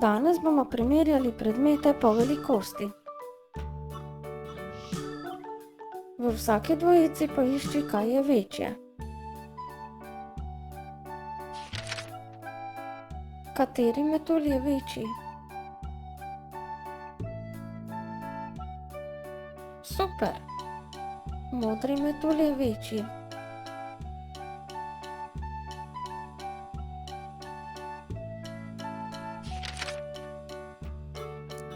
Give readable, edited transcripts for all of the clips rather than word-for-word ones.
Danes bomo primerjali predmete po velikosti. V vsaki dvojici poišči, kaj je večje. Kateri metulj je večji? Super! Modri metulj je večji.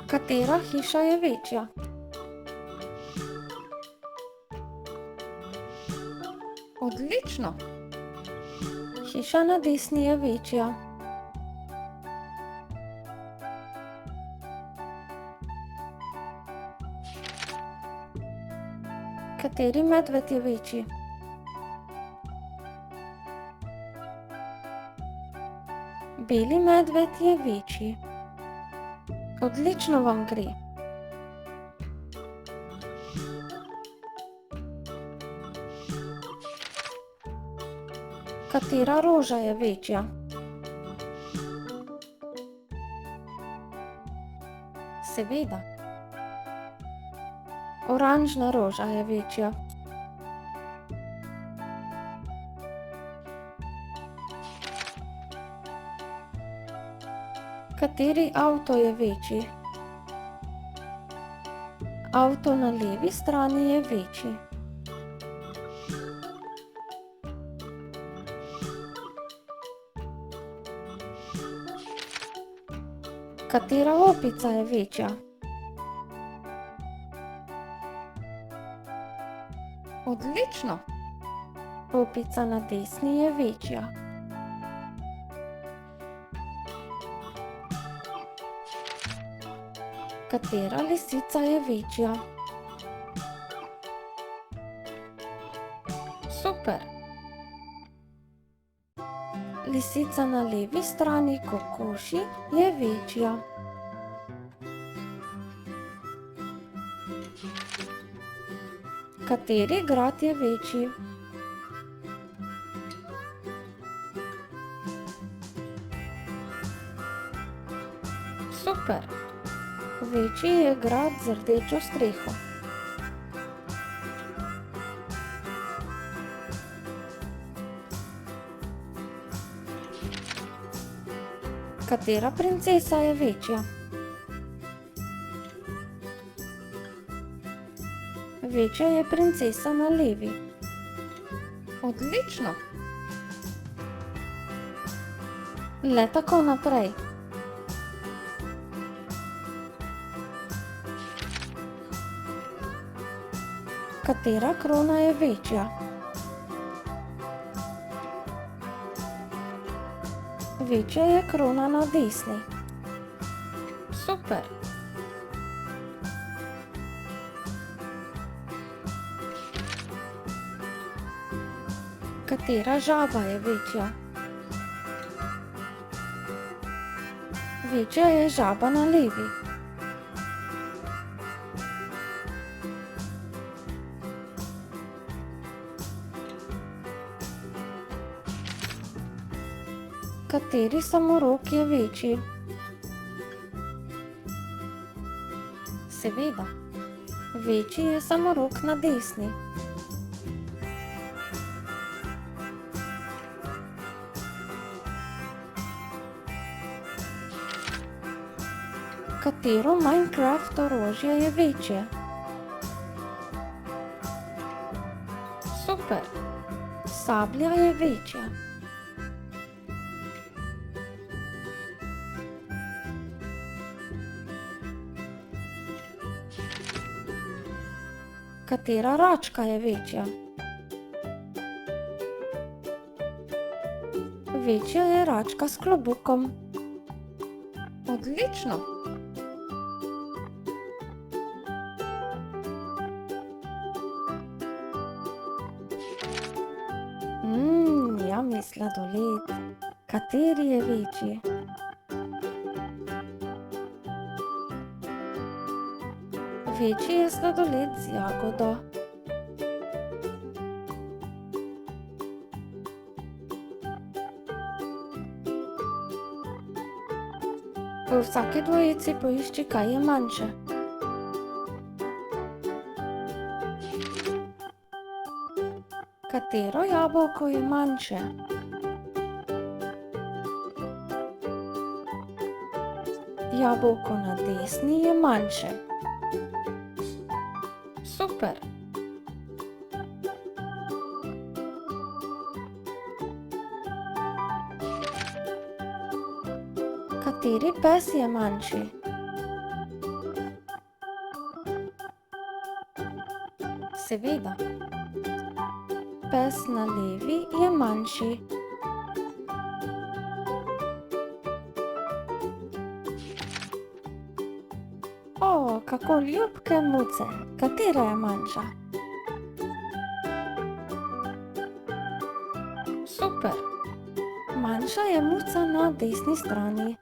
Katera hiša je večja? Odlično! Hiša na desni je večja. Kateri medved je večji? Beli medved je večji. Odlično vam gre. Katera roža je večja? Seveda. Oranžna roža je večja. Kateri avto je večji? Avto na levi strani je večji. Katera opica je večja? Odlično! Opica na desni je večja. Katera lisica je večja? Super! Lisica na levi strani kokoši je večja. Kateri grad je večji? Super! Večji je grad z rdečo streho. Katera princesa je večja? Večja je princesa na levi. Odlično! Le tako naprej. Katera krona je večja? Večja je krona na desni. Super! Katera žaba je večja? Večja je žaba na levi. Kateri samorok je večji? Seveda. Večji je samorok na desni. Katero Minecraft orožje je večje? Super! Sablja je večja. Katera račka je večja? Večja je račka s klobukom. Odlično! Yummy sladoled. Kateri je večji? Večji je sladoled z jagodo. V vsaki dvojici poišči, kaj je manjše. Katero jabolko je manjše? Jabolko na desni je manjše. Super! Kateri pes je manjši? Seveda. Pes na levi je manjši. O, kako ljubke muce! Katera je manjša? Super! Manjša je muca na desni strani.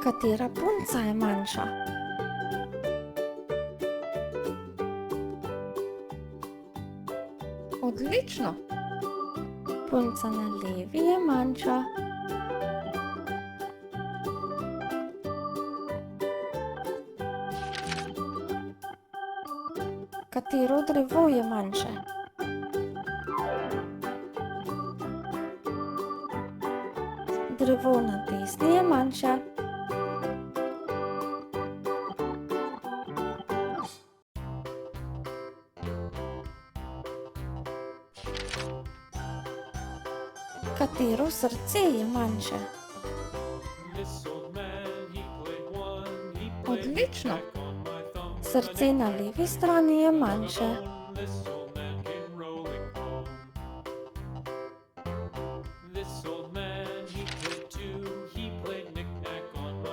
Katera punca je manjša? Odlično! Punca na levi je manjša. Katero drevo je manjše? Drevo na desni je manjše. Katero srce je manjše? Odlično! Srce na levi strani je manjše.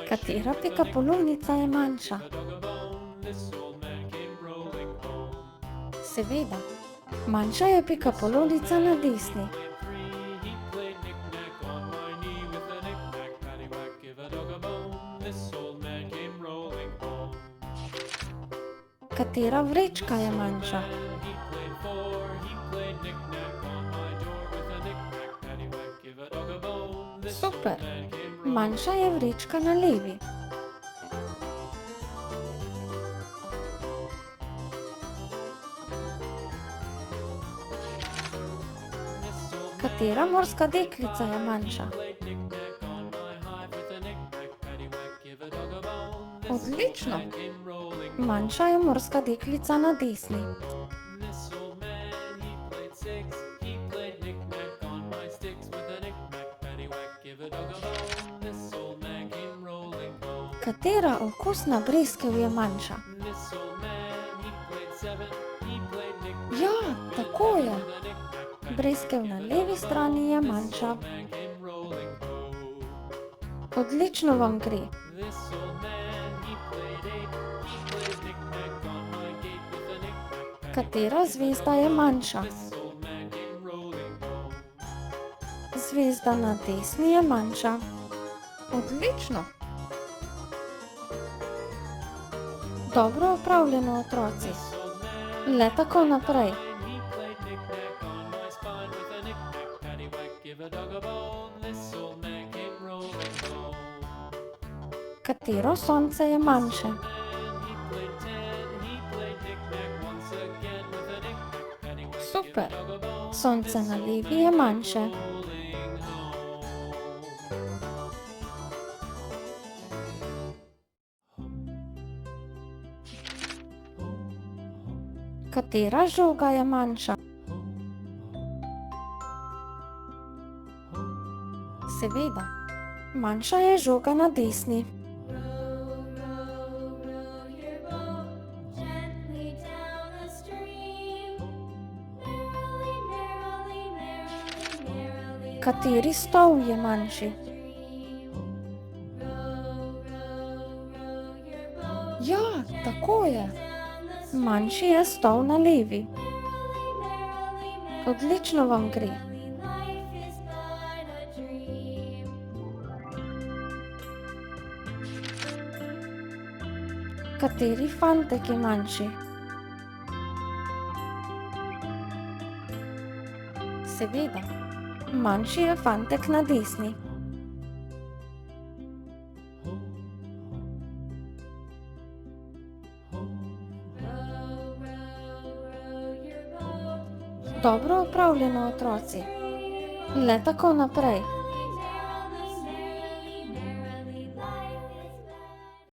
Katera pikapolonica je manjša? Seveda. Manjša je pikapolonica na desni. Katera vrečka je manjša? Super! Manjša je vrečka na levi. Katera morska deklica je manjša? Odlično! Manjša je morska deklica na desni. Katera okusna breskev je manjša? Ja, tako je! Breskev na levi strani je manjša. Odlično vam gre! Katera zvezda je manjša? Zvezda na desni je manjša. Odlično! Dobro opravljeno, otroci. Le tako naprej. Katero sonce je manjše? Super! Sonce na levi je manjše. Katera žoga je manjša? Seveda. Manjša je žoga na desni. Kateri stol je manjši? Ja, tako je. Manjši je stol na levi. Odlično vam gre. Kateri fantek je manjši? Seveda. Manjši je fantek na desni. Dobro opravljeno, otroci. Le tako naprej.